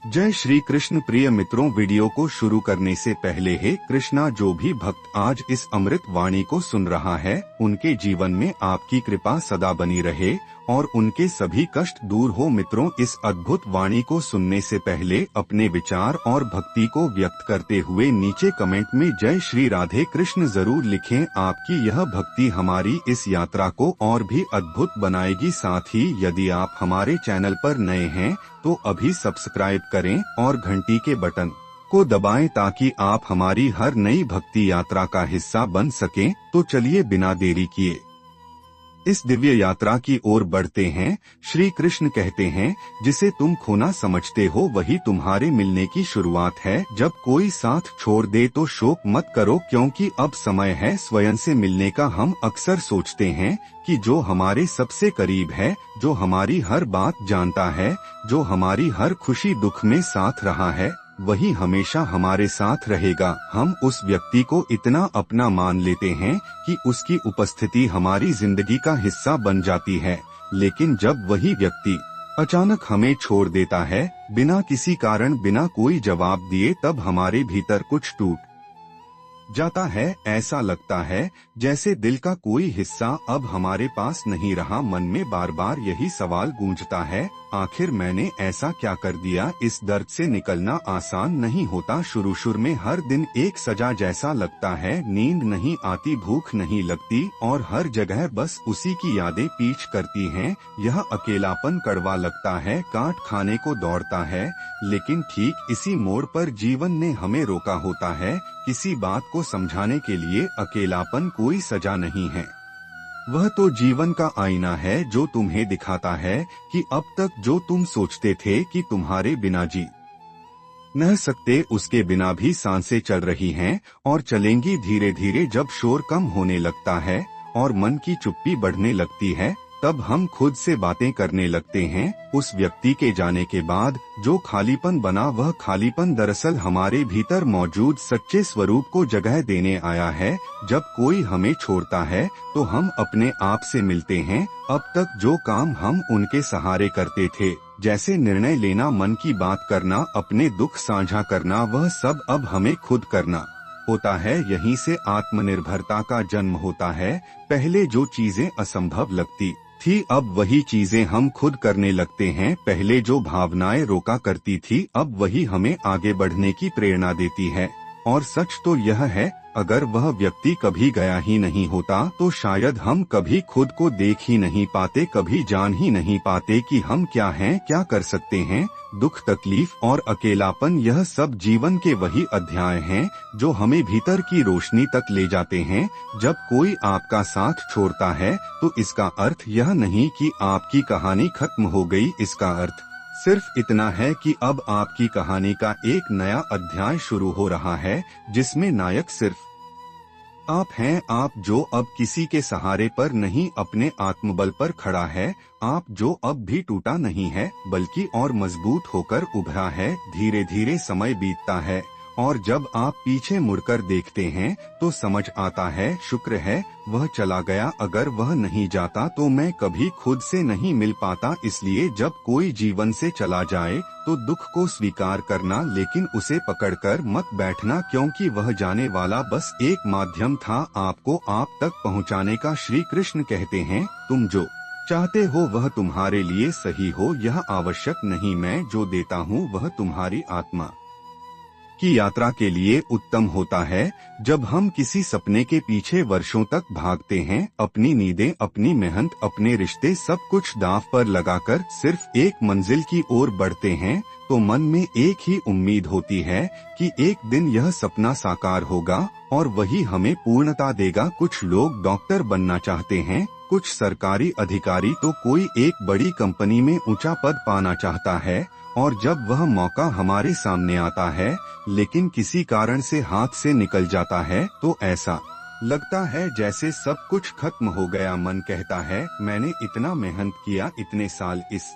जय श्री कृष्ण। प्रिय मित्रों, वीडियो को शुरू करने से पहले हे कृष्णा, जो भी भक्त आज इस अमृत वाणी को सुन रहा है उनके जीवन में आपकी कृपा सदा बनी रहे और उनके सभी कष्ट दूर हो। मित्रों, इस अद्भुत वाणी को सुनने से पहले अपने विचार और भक्ति को व्यक्त करते हुए नीचे कमेंट में जय श्री राधे कृष्ण जरूर लिखें। आपकी यह भक्ति हमारी इस यात्रा को और भी अद्भुत बनाएगी। साथ ही यदि आप हमारे चैनल पर नए हैं तो अभी सब्सक्राइब करें और घंटी के बटन को दबाएं ताकि आप हमारी हर नई भक्ति यात्रा का हिस्सा बन सकें। तो चलिए बिना देरी किए इस दिव्य यात्रा की ओर बढ़ते हैं। श्री कृष्ण कहते हैं, जिसे तुम खोना समझते हो वही तुम्हारे मिलने की शुरुआत है। जब कोई साथ छोड़ दे तो शोक मत करो, क्योंकि अब समय है स्वयं से मिलने का। हम अक्सर सोचते हैं कि जो हमारे सबसे करीब है, जो हमारी हर बात जानता है, जो हमारी हर खुशी दुख में साथ रहा है, वही हमेशा हमारे साथ रहेगा। हम उस व्यक्ति को इतना अपना मान लेते हैं कि उसकी उपस्थिति हमारी जिंदगी का हिस्सा बन जाती है। लेकिन जब वही व्यक्ति अचानक हमें छोड़ देता है, बिना किसी कारण, बिना कोई जवाब दिए, तब हमारे भीतर कुछ टूट जाता है। ऐसा लगता है जैसे दिल का कोई हिस्सा अब हमारे पास नहीं रहा। मन में बार बार यही सवाल गूंजता है, आखिर मैंने ऐसा क्या कर दिया। इस दर्द से निकलना आसान नहीं होता। शुरू में हर दिन एक सजा जैसा लगता है। नींद नहीं आती, भूख नहीं लगती और हर जगह बस उसी की यादें पीछ करती हैं। यह अकेलापन कड़वा लगता है, काट खाने को दौड़ता है। लेकिन ठीक इसी मोड़ पर जीवन ने हमें रोका होता है। किसी बात को समझाने के लिए अकेलापन कोई सजा नहीं है, वह तो जीवन का आईना है जो तुम्हें दिखाता है कि अब तक जो तुम सोचते थे कि तुम्हारे बिना जी न सकते, उसके बिना भी सांसें चल रही हैं और चलेंगी धीरे धीरे। जब शोर कम होने लगता है और मन की चुप्पी बढ़ने लगती है, तब हम खुद से बातें करने लगते हैं। उस व्यक्ति के जाने के बाद जो खालीपन बना, वह खालीपन दरअसल हमारे भीतर मौजूद सच्चे स्वरूप को जगह देने आया है। जब कोई हमें छोड़ता है तो हम अपने आप से मिलते हैं। अब तक जो काम हम उनके सहारे करते थे, जैसे निर्णय लेना, मन की बात करना, अपने दुख साझा करना, वह सब अब हमें खुद करना होता है। यहीं से आत्मनिर्भरता का जन्म होता है। पहले जो चीजें असंभव लगती थी, अब वही चीजें हम खुद करने लगते हैं। पहले जो भावनाएं रोका करती थी, अब वही हमें आगे बढ़ने की प्रेरणा देती है। और सच तो यह है, अगर वह व्यक्ति कभी गया ही नहीं होता तो शायद हम कभी खुद को देख ही नहीं पाते, कभी जान ही नहीं पाते कि हम क्या हैं, क्या कर सकते हैं। दुख, तकलीफ और अकेलापन, यह सब जीवन के वही अध्याय हैं जो हमें भीतर की रोशनी तक ले जाते हैं। जब कोई आपका साथ छोड़ता है तो इसका अर्थ यह नहीं कि आपकी कहानी खत्म हो गई। इसका अर्थ सिर्फ इतना है कि अब आपकी कहानी का एक नया अध्याय शुरू हो रहा है, जिसमें नायक सिर्फ आप हैं। आप जो अब किसी के सहारे पर नहीं, अपने आत्मबल पर खड़ा है। आप जो अब भी टूटा नहीं है, बल्कि और मजबूत होकर उभरा है। धीरे धीरे समय बीतता है और जब आप पीछे मुड़कर देखते हैं तो समझ आता है, शुक्र है वह चला गया। अगर वह नहीं जाता तो मैं कभी खुद से नहीं मिल पाता। इसलिए जब कोई जीवन से चला जाए तो दुख को स्वीकार करना, लेकिन उसे पकड़कर मत बैठना, क्योंकि वह जाने वाला बस एक माध्यम था आपको आप तक पहुंचाने का। श्री कृष्ण कहते हैं, तुम जो चाहते हो वह तुम्हारे लिए सही हो। यह आवश्यक नहीं मैं जो देता हूँ वह तुम्हारी आत्मा की यात्रा के लिए उत्तम होता है। जब हम किसी सपने के पीछे वर्षों तक भागते हैं, अपनी नींदें, अपनी मेहनत, अपने रिश्ते, सब कुछ दांव पर लगाकर सिर्फ एक मंजिल की ओर बढ़ते हैं, तो मन में एक ही उम्मीद होती है कि एक दिन यह सपना साकार होगा और वही हमें पूर्णता देगा। कुछ लोग डॉक्टर बनना चाहते हैं, कुछ सरकारी अधिकारी, तो कोई एक बड़ी कंपनी में ऊंचा पद पाना चाहता है। और जब वह मौका हमारे सामने आता है लेकिन किसी कारण से हाथ से निकल जाता है, तो ऐसा लगता है जैसे सब कुछ खत्म हो गया। मन कहता है, मैंने इतना मेहनत किया, इतने साल इस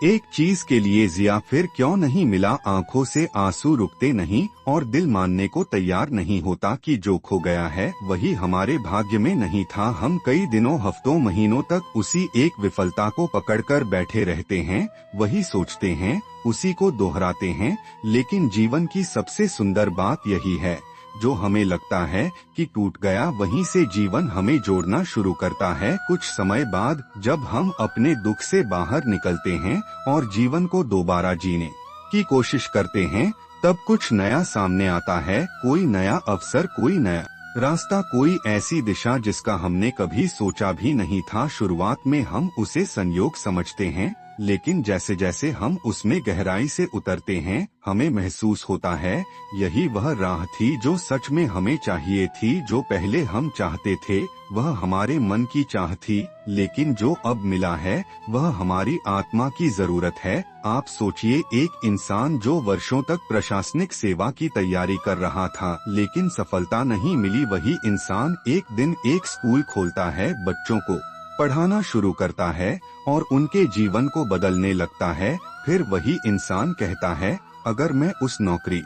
एक चीज के लिए जिया फिर क्यों नहीं मिला, आंखों से आंसू रुकते नहीं और दिल मानने को तैयार नहीं होता कि जो खो गया है वही हमारे भाग्य में नहीं था। हम कई दिनों, हफ्तों, महीनों तक उसी एक विफलता को पकड़कर बैठे रहते हैं, वही सोचते हैं, उसी को दोहराते हैं। लेकिन जीवन की सबसे सुंदर बात यही है, जो हमें लगता है कि टूट गया वहीं से जीवन हमें जोड़ना शुरू करता है। कुछ समय बाद जब हम अपने दुख से बाहर निकलते हैं और जीवन को दोबारा जीने की कोशिश करते हैं, तब कुछ नया सामने आता है, कोई नया अवसर, कोई नया रास्ता, कोई ऐसी दिशा जिसका हमने कभी सोचा भी नहीं था। शुरुआत में हम उसे संयोग समझते हैं, लेकिन जैसे जैसे हम उसमें गहराई से उतरते हैं, हमें महसूस होता है यही वह राह थी जो सच में हमें चाहिए थी। जो पहले हम चाहते थे वह हमारे मन की चाह थी, लेकिन जो अब मिला है वह हमारी आत्मा की जरूरत है। आप सोचिए, एक इंसान जो वर्षों तक प्रशासनिक सेवा की तैयारी कर रहा था लेकिन सफलता नहीं मिली, वही इंसान एक दिन एक स्कूल खोलता है, बच्चों को पढ़ाना शुरू करता है और उनके जीवन को बदलने लगता है। फिर वही इंसान कहता है, अगर मैं उस नौकरी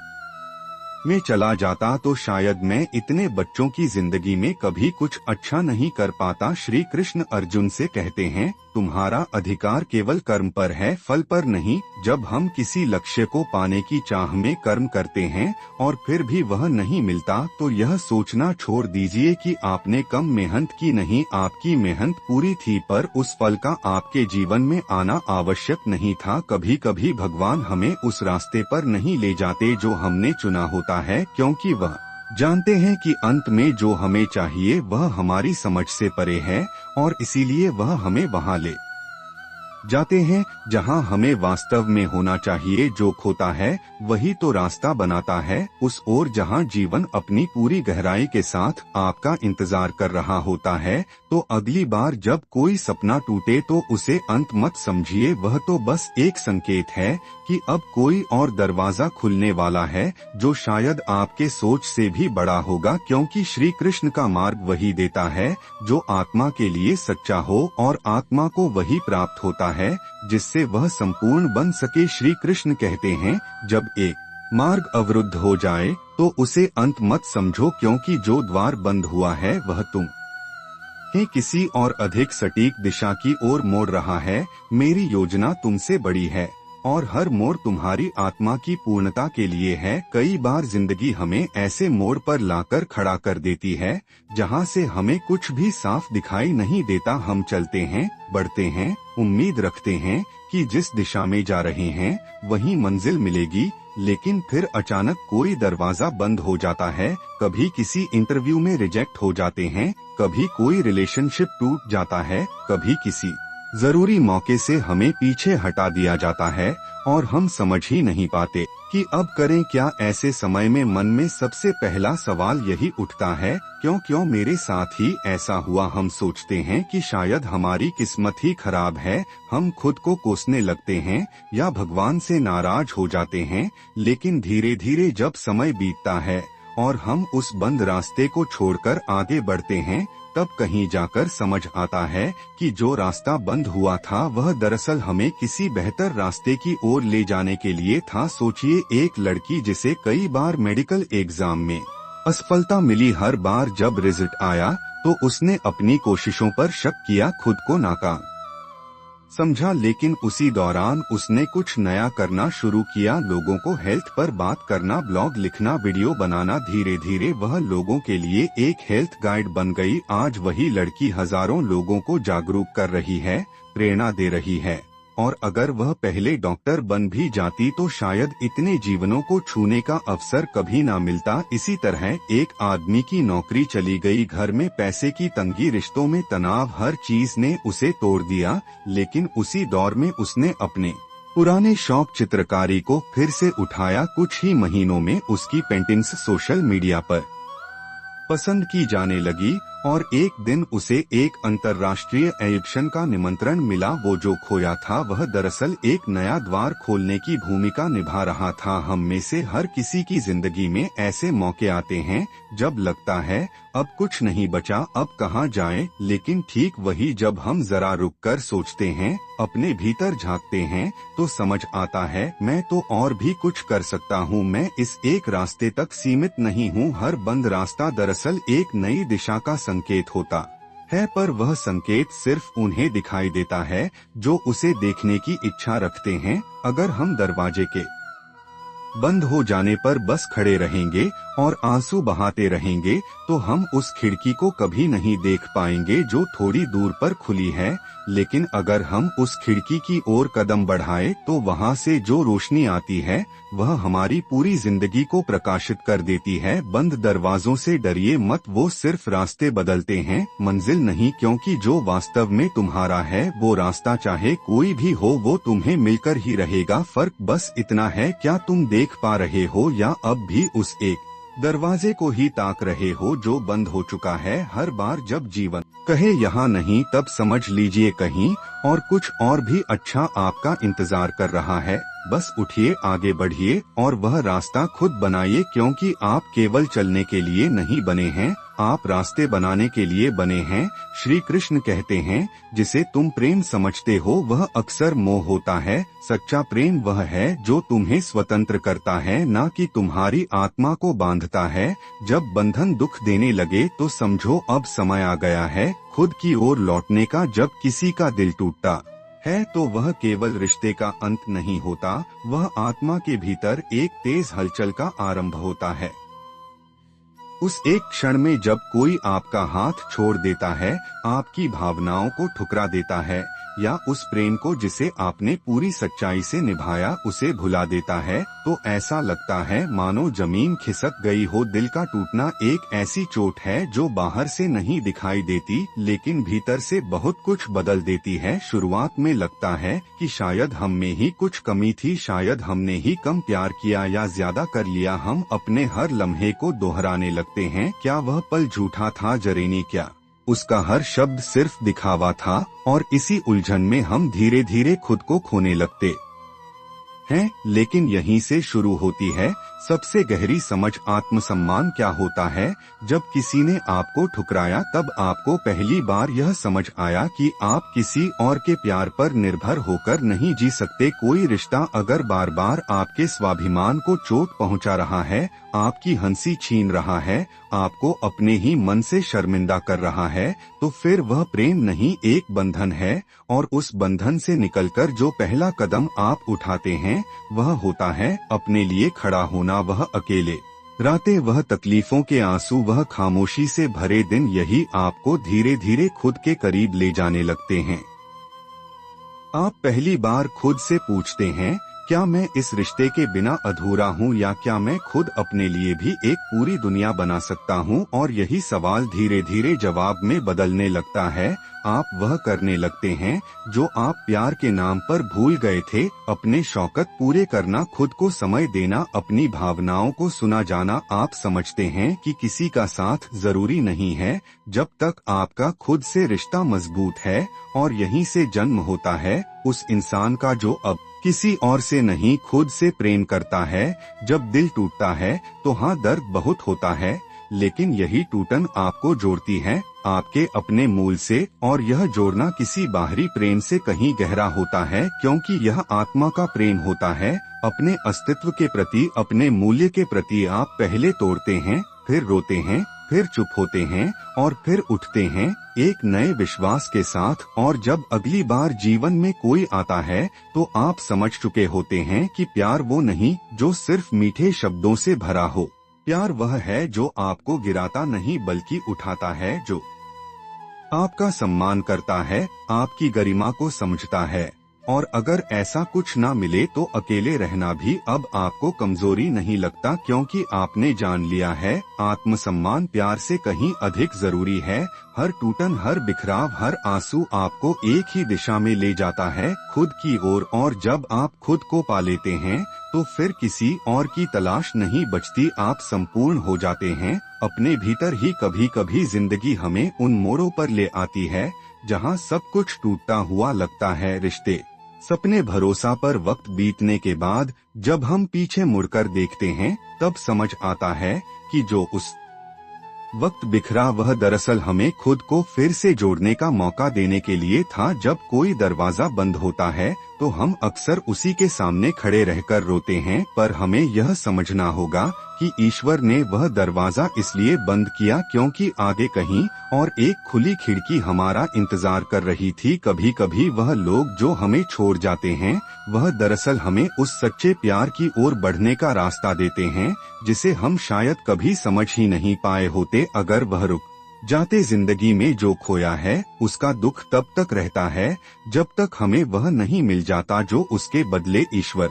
में चला जाता तो शायद मैं इतने बच्चों की जिंदगी में कभी कुछ अच्छा नहीं कर पाता। श्री कृष्ण अर्जुन से कहते हैं, तुम्हारा अधिकार केवल कर्म पर है, फल पर नहीं। जब हम किसी लक्ष्य को पाने की चाह में कर्म करते हैं और फिर भी वह नहीं मिलता, तो यह सोचना छोड़ दीजिए कि आपने कम मेहनत की नहीं, आपकी मेहनत पूरी थी, पर उस फल का आपके जीवन में आना आवश्यक नहीं था। कभी कभी भगवान हमें उस रास्ते पर नहीं ले जाते जो हमने चुना होता है, क्योंकि वह जानते हैं कि अंत में जो हमें चाहिए वह हमारी समझ से परे है, और इसीलिए वह हमें वहां ले जाते हैं जहां हमें वास्तव में होना चाहिए। जो खोता है वही तो रास्ता बनाता है उस ओर जहां जीवन अपनी पूरी गहराई के साथ आपका इंतजार कर रहा होता है। तो अगली बार जब कोई सपना टूटे तो उसे अंत मत समझिए, वह तो बस एक संकेत है कि अब कोई और दरवाजा खुलने वाला है, जो शायद आपके सोच से भी बड़ा होगा, क्योंकि श्री कृष्ण का मार्ग वही देता है जो आत्मा के लिए सच्चा हो, और आत्मा को वही प्राप्त होता है जिससे वह संपूर्ण बन सके। श्री कृष्ण कहते हैं, जब एक मार्ग अवरुद्ध हो जाए तो उसे अंत मत समझो, क्योंकि जो द्वार बंद हुआ है वह तुम ही किसी और अधिक सटीक दिशा की ओर मोड़ रहा है। मेरी योजना तुमसे बड़ी है और हर मोड़ तुम्हारी आत्मा की पूर्णता के लिए है। कई बार जिंदगी हमें ऐसे मोड़ पर लाकर खड़ा कर देती है जहां से हमें कुछ भी साफ दिखाई नहीं देता। हम चलते हैं, बढ़ते हैं, उम्मीद रखते हैं कि जिस दिशा में जा रहे हैं वही मंजिल मिलेगी, लेकिन फिर अचानक कोई दरवाजा बंद हो जाता है। कभी किसी इंटरव्यू में रिजेक्ट हो जाते हैं, कभी कोई रिलेशनशिप टूट जाता है, कभी किसी जरूरी मौके से हमें पीछे हटा दिया जाता है और हम समझ ही नहीं पाते कि अब करें क्या। ऐसे समय में मन में सबसे पहला सवाल यही उठता है, क्यों मेरे साथ ही ऐसा हुआ। हम सोचते हैं कि शायद हमारी किस्मत ही खराब है, हम खुद को कोसने लगते हैं या भगवान से नाराज हो जाते हैं। लेकिन धीरे धीरे जब समय बीतता है और हम उस बंद रास्ते को छोड़कर आगे बढ़ते हैं, तब कहीं जाकर समझ आता है कि जो रास्ता बंद हुआ था वह दरअसल हमें किसी बेहतर रास्ते की ओर ले जाने के लिए था। सोचिए, एक लड़की जिसे कई बार मेडिकल एग्जाम में असफलता मिली, हर बार जब रिजल्ट आया तो उसने अपनी कोशिशों पर शक किया, खुद को नाकाम समझा, लेकिन उसी दौरान उसने कुछ नया करना शुरू किया। लोगों को हेल्थ पर बात करना, ब्लॉग लिखना, वीडियो बनाना। धीरे धीरे वह लोगों के लिए एक हेल्थ गाइड बन गई। आज वही लड़की हजारों लोगों को जागरूक कर रही है, प्रेरणा दे रही है, और अगर वह पहले डॉक्टर बन भी जाती तो शायद इतने जीवनों को छूने का अवसर कभी ना मिलता। इसी तरह एक आदमी की नौकरी चली गई, घर में पैसे की तंगी, रिश्तों में तनाव, हर चीज ने उसे तोड़ दिया। लेकिन उसी दौर में उसने अपने पुराने शौक चित्रकारी को फिर से उठाया। कुछ ही महीनों में उसकी पेंटिंग्स सोशल मीडिया पर पसंद की जाने लगी और एक दिन उसे एक अंतर्राष्ट्रीय एग्जीबिशन का निमंत्रण मिला। वो जो खोया था वह दरअसल एक नया द्वार खोलने की भूमिका निभा रहा था। हम में से हर किसी की जिंदगी में ऐसे मौके आते हैं जब लगता है अब कुछ नहीं बचा, अब कहाँ जाएं? लेकिन ठीक वही जब हम जरा रुककर सोचते हैं, अपने भीतर झांकते हैं, तो समझ आता है मैं तो और भी कुछ कर सकता हूँ। मैं इस एक रास्ते तक सीमित नहीं हूँ। हर बंद रास्ता दरअसल एक नई दिशा का संकेत होता है, पर वह संकेत सिर्फ उन्हें दिखाई देता है जो उसे देखने की इच्छा रखते हैं। अगर हम दरवाजे के बंद हो जाने पर बस खड़े रहेंगे और आंसू बहाते रहेंगे, तो हम उस खिड़की को कभी नहीं देख पाएंगे जो थोड़ी दूर पर खुली है। लेकिन अगर हम उस खिड़की की ओर कदम बढ़ाएं, तो वहां से जो रोशनी आती है वह हमारी पूरी जिंदगी को प्रकाशित कर देती है। बंद दरवाजों से डरिए मत, वो सिर्फ रास्ते बदलते हैं, मंजिल नहीं, क्योंकि जो वास्तव में तुम्हारा है वो रास्ता चाहे कोई भी हो वो तुम्हें मिलकर ही रहेगा। फर्क बस इतना है, क्या तुम देख पा रहे हो या अब भी उस एक दरवाजे को ही ताक रहे हो जो बंद हो चुका है। हर बार जब जीवन कहे यहाँ नहीं, तब समझ लीजिए कहीं और कुछ और भी अच्छा आपका इंतजार कर रहा है। बस उठिए, आगे बढ़िए और वह रास्ता खुद बनाइए, क्योंकि आप केवल चलने के लिए नहीं बने हैं, आप रास्ते बनाने के लिए बने हैं। श्री कृष्ण कहते हैं, जिसे तुम प्रेम समझते हो वह अक्सर मोह होता है। सच्चा प्रेम वह है जो तुम्हें स्वतंत्र करता है, ना कि तुम्हारी आत्मा को बांधता है। जब बंधन दुख देने लगे तो समझो अब समय आ गया है खुद की ओर लौटने का। जब किसी का दिल टूटता है तो वह केवल रिश्ते का अंत नहीं होता, वह आत्मा के भीतर एक तेज हलचल का आरंभ होता है। उस एक क्षण में जब कोई आपका हाथ छोड़ देता है, आपकी भावनाओं को ठुकरा देता है, या उस प्रेम को जिसे आपने पूरी सच्चाई से निभाया उसे भुला देता है, तो ऐसा लगता है मानो जमीन खिसक गई हो। दिल का टूटना एक ऐसी चोट है जो बाहर से नहीं दिखाई देती, लेकिन भीतर से बहुत कुछ बदल देती है। शुरुआत में लगता है कि शायद हम में ही कुछ कमी थी, शायद हमने ही कम प्यार किया या ज्यादा कर लिया। हम अपने हर लम्हे को दोहराने लगते हैं, क्या वह पल झूठा था? जरेनी क्या उसका हर शब्द सिर्फ दिखावा था? और इसी उलझन में हम धीरे धीरे खुद को खोने लगते हैं। लेकिन यहीं से शुरू होती है सबसे गहरी समझ। आत्मसम्मान क्या होता है? जब किसी ने आपको ठुकराया तब आपको पहली बार यह समझ आया कि आप किसी और के प्यार पर निर्भर होकर नहीं जी सकते। कोई रिश्ता अगर बार बार आपके स्वाभिमान को चोट पहुंचा रहा है, आपकी हंसी छीन रहा है, आपको अपने ही मन से शर्मिंदा कर रहा है, तो फिर वह प्रेम नहीं एक बंधन है। और उस बंधन से निकलकर जो पहला कदम आप उठाते हैं वह होता है अपने लिए खड़ा होना। वह अकेले रातें, वह तकलीफों के आंसू, वह खामोशी से भरे दिन, यही आपको धीरे धीरे खुद के करीब ले जाने लगते हैं। आप पहली बार खुद से पूछते हैं, क्या मैं इस रिश्ते के बिना अधूरा हूँ, या क्या मैं खुद अपने लिए भी एक पूरी दुनिया बना सकता हूँ? और यही सवाल धीरे धीरे जवाब में बदलने लगता है। आप वह करने लगते हैं जो आप प्यार के नाम पर भूल गए थे, अपने शौकत पूरे करना, खुद को समय देना, अपनी भावनाओं को सुना जाना। आप समझते हैं कि किसी का साथ जरूरी नहीं है जब तक आपका खुद से रिश्ता मजबूत है। और यहीं से जन्म होता है उस इंसान का जो अब किसी और से नहीं खुद से प्रेम करता है। जब दिल टूटता है तो हाँ, दर्द बहुत होता है, लेकिन यही टूटन आपको जोड़ती है आपके अपने मूल से। और यह जोड़ना किसी बाहरी प्रेम से कहीं गहरा होता है, क्योंकि यह आत्मा का प्रेम होता है। अपने अस्तित्व के प्रति, अपने मूल्य के प्रति आप पहले तोड़ते हैं, फिर रोते हैं, फिर चुप होते हैं और फिर उठते हैं एक नए विश्वास के साथ। और जब अगली बार जीवन में कोई आता है तो आप समझ चुके होते हैं कि प्यार वो नहीं जो सिर्फ मीठे शब्दों से भरा हो। प्यार वह है जो आपको गिराता नहीं बल्कि उठाता है, जो आपका सम्मान करता है, आपकी गरिमा को समझता है। और अगर ऐसा कुछ ना मिले तो अकेले रहना भी अब आपको कमजोरी नहीं लगता, क्योंकि आपने जान लिया है आत्मसम्मान प्यार से कहीं अधिक जरूरी है। हर टूटन, हर बिखराव, हर आंसू आपको एक ही दिशा में ले जाता है, खुद की ओर। और जब आप खुद को पा लेते हैं तो फिर किसी और की तलाश नहीं बचती, आप संपूर्ण हो जाते हैं अपने भीतर ही। कभी कभी जिंदगी हमें उन मोड़ों पर ले आती है जहां सब कुछ टूटता हुआ लगता है, रिश्ते, सपने, भरोसा, पर वक्त बीतने के बाद जब हम पीछे मुड़कर देखते हैं तब समझ आता है कि जो उस वक्त बिखरा वह दरअसल हमें खुद को फिर से जोड़ने का मौका देने के लिए था। जब कोई दरवाजा बंद होता है तो हम अक्सर उसी के सामने खड़े रहकर रोते हैं, पर हमें यह समझना होगा कि ईश्वर ने वह दरवाजा इसलिए बंद किया क्योंकि आगे कहीं और एक खुली खिड़की हमारा इंतजार कर रही थी। कभी कभी वह लोग जो हमें छोड़ जाते हैं वह दरअसल हमें उस सच्चे प्यार की ओर बढ़ने का रास्ता देते हैं जिसे हम शायद कभी समझ ही नहीं पाए होते अगर वह रुक जाते। जिंदगी में जो खोया है उसका दुख तब तक रहता है जब तक हमें वह नहीं मिल जाता जो उसके बदले ईश्वर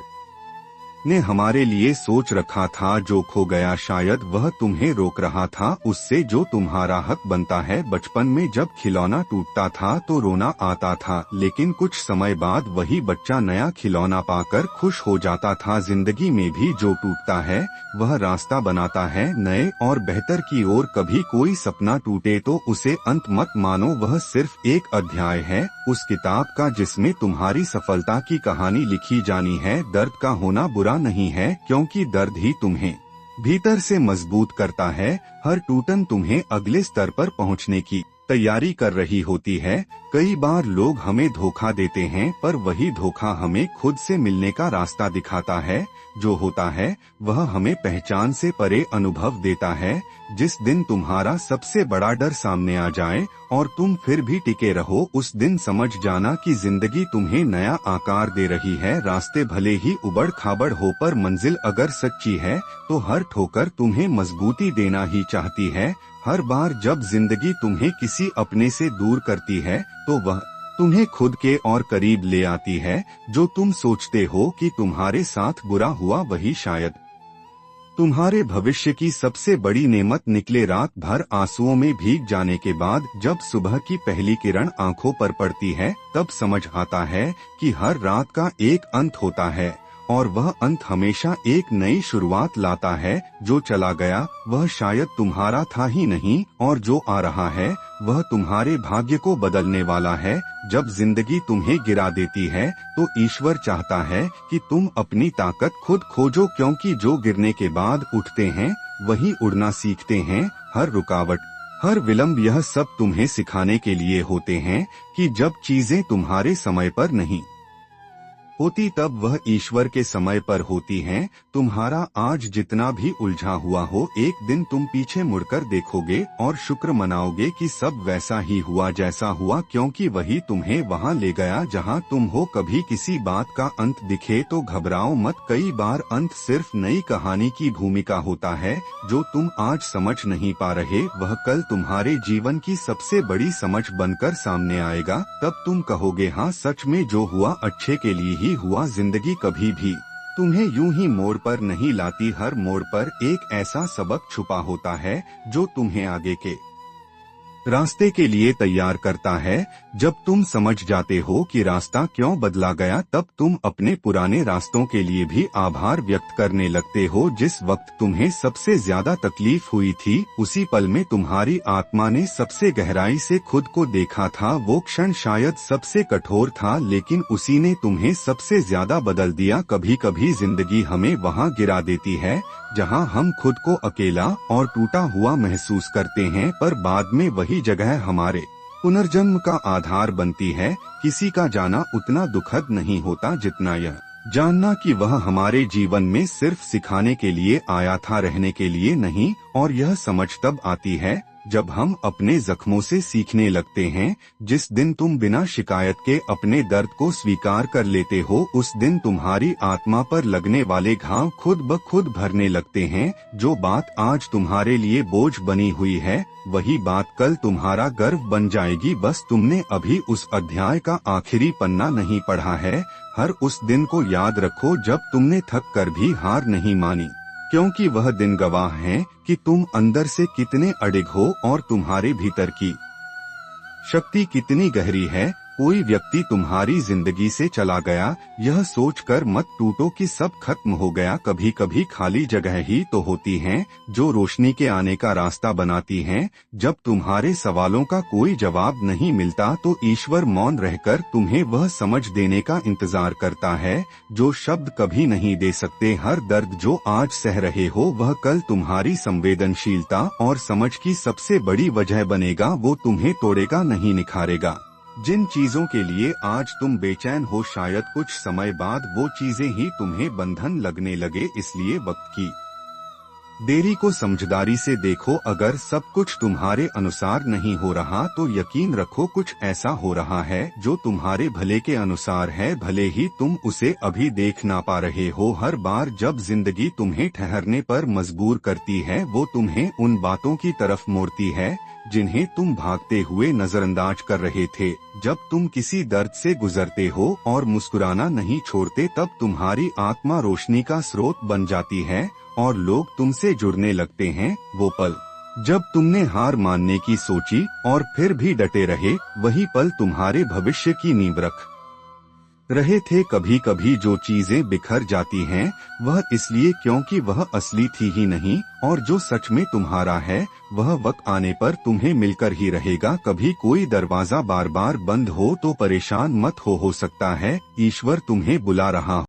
ने हमारे लिए सोच रखा था। जो खो गया शायद वह तुम्हें रोक रहा था उससे जो तुम्हारा हक बनता है। बचपन में जब खिलौना टूटता था तो रोना आता था, लेकिन कुछ समय बाद वही बच्चा नया खिलौना पाकर खुश हो जाता था। जिंदगी में भी जो टूटता है वह रास्ता बनाता है नए और बेहतर की ओर। कभी कोई सपना टूटे तो उसे अंत मत मानो, वह सिर्फ एक अध्याय है उस किताब का जिसमें तुम्हारी सफलता की कहानी लिखी जानी है। दर्द का होना बुरा नहीं है क्योंकि दर्द ही तुम्हें भीतर से मजबूत करता है। हर टूटन तुम्हें अगले स्तर पर पहुंचने की तैयारी कर रही होती है। कई बार लोग हमें धोखा देते हैं पर वही धोखा हमें खुद से मिलने का रास्ता दिखाता है। जो होता है वह हमें पहचान से परे अनुभव देता है। जिस दिन तुम्हारा सबसे बड़ा डर सामने आ जाए और तुम फिर भी टिके रहो, उस दिन समझ जाना कि जिंदगी तुम्हें नया आकार दे रही है। रास्ते भले ही उबड़ खाबड़ हो पर मंजिल अगर सच्ची है तो हर ठोकर तुम्हें मजबूती देना ही चाहती है। हर बार जब जिंदगी तुम्हें किसी अपने से दूर करती है तो वह तुम्हें खुद के और करीब ले आती है। जो तुम सोचते हो कि तुम्हारे साथ बुरा हुआ वही शायद तुम्हारे भविष्य की सबसे बड़ी नेमत निकले। रात भर आंसुओं में भीग जाने के बाद जब सुबह की पहली किरण आंखों पर पड़ती है तब समझ आता है कि हर रात का एक अंत होता है और वह अंत हमेशा एक नई शुरुआत लाता है। जो चला गया वह शायद तुम्हारा था ही नहीं और जो आ रहा है वह तुम्हारे भाग्य को बदलने वाला है। जब जिंदगी तुम्हें गिरा देती है तो ईश्वर चाहता है कि तुम अपनी ताकत खुद खोजो, क्योंकि जो गिरने के बाद उठते हैं वही उड़ना सीखते हैं। हर रुकावट, हर विलंब, यह सब तुम्हें सिखाने के लिए होते हैं कि जब चीजें तुम्हारे समय पर नहीं होती तब वह ईश्वर के समय पर होती हैं। तुम्हारा आज जितना भी उलझा हुआ हो, एक दिन तुम पीछे मुड़कर देखोगे और शुक्र मनाओगे कि सब वैसा ही हुआ जैसा हुआ, क्योंकि वही तुम्हें वहां ले गया जहां तुम हो। कभी किसी बात का अंत दिखे तो घबराओ मत, कई बार अंत सिर्फ नई कहानी की भूमिका होता है। जो तुम आज समझ नहीं पा रहे वह कल तुम्हारे जीवन की सबसे बड़ी समझ बनकर सामने आएगा। तब तुम कहोगे हाँ, सच में जो हुआ अच्छे के लिए ही हुआ। जिंदगी कभी भी तुम्हें यूं ही मोड़ पर नहीं लाती, हर मोड़ पर एक ऐसा सबक छुपा होता है जो तुम्हें आगे के रास्ते के लिए तैयार करता है। जब तुम समझ जाते हो कि रास्ता क्यों बदला गया तब तुम अपने पुराने रास्तों के लिए भी आभार व्यक्त करने लगते हो। जिस वक्त तुम्हें सबसे ज्यादा तकलीफ हुई थी उसी पल में तुम्हारी आत्मा ने सबसे गहराई से खुद को देखा था। वो क्षण शायद सबसे कठोर था लेकिन उसी ने तुम्हें सबसे ज्यादा बदल दिया। कभी कभी जिंदगी हमें वहां गिरा देती है जहां हम खुद को अकेला और टूटा हुआ महसूस करते हैं, पर बाद में वही जगह हमारे पुनर्जन्म का आधार बनती है। किसी का जाना उतना दुखद नहीं होता जितना यह जानना कि वह हमारे जीवन में सिर्फ सिखाने के लिए आया था, रहने के लिए नहीं। और यह समझ तब आती है जब हम अपने जख्मों से सीखने लगते हैं। जिस दिन तुम बिना शिकायत के अपने दर्द को स्वीकार कर लेते हो उस दिन तुम्हारी आत्मा पर लगने वाले घाव खुद ब खुद भरने लगते हैं। जो बात आज तुम्हारे लिए बोझ बनी हुई है वही बात कल तुम्हारा गर्व बन जाएगी। बस तुमने अभी उस अध्याय का आखिरी पन्ना नहीं पढ़ा है। हर उस दिन को याद रखो जब तुमने थक कर भी हार नहीं मानी, क्योंकि वह दिन गवाह है कि तुम अंदर से कितने अडिग हो और तुम्हारे भीतर की शक्ति कितनी गहरी है। कोई व्यक्ति तुम्हारी जिंदगी से चला गया, यह सोचकर मत टूटो कि सब खत्म हो गया। कभी कभी खाली जगह ही तो होती हैं जो रोशनी के आने का रास्ता बनाती हैं। जब तुम्हारे सवालों का कोई जवाब नहीं मिलता तो ईश्वर मौन रहकर तुम्हें वह समझ देने का इंतजार करता है जो शब्द कभी नहीं दे सकते। हर दर्द जो आज सह रहे हो वह कल तुम्हारी संवेदनशीलता और समझ की सबसे बड़ी वजह बनेगा। वो तुम्हें तोड़ेगा नहीं, निखारेगा। जिन चीजों के लिए आज तुम बेचैन हो, शायद कुछ समय बाद वो चीजें ही तुम्हें बंधन लगने लगे। इसलिए वक्त की देरी को समझदारी से देखो। अगर सब कुछ तुम्हारे अनुसार नहीं हो रहा तो यकीन रखो कुछ ऐसा हो रहा है जो तुम्हारे भले के अनुसार है, भले ही तुम उसे अभी देख ना पा रहे हो। हर बार जब जिंदगी तुम्हें ठहरने पर मजबूर करती है, वो तुम्हें उन बातों की तरफ मोड़ती है जिन्हें तुम भागते हुए नजरअंदाज कर रहे थे। जब तुम किसी दर्द से गुजरते हो और मुस्कुराना नहीं छोड़ते, तब तुम्हारी आत्मा रोशनी का स्रोत बन जाती है और लोग तुमसे जुड़ने लगते हैं। वो पल जब तुमने हार मानने की सोची और फिर भी डटे रहे, वही पल तुम्हारे भविष्य की नींव रख रहे थे। कभी कभी जो चीजें बिखर जाती हैं वह इसलिए क्योंकि वह असली थी ही नहीं, और जो सच में तुम्हारा है वह वक्त आने पर तुम्हें मिलकर ही रहेगा। कभी कोई दरवाजा बार बार बंद हो तो परेशान मत हो सकता है ईश्वर तुम्हें बुला रहा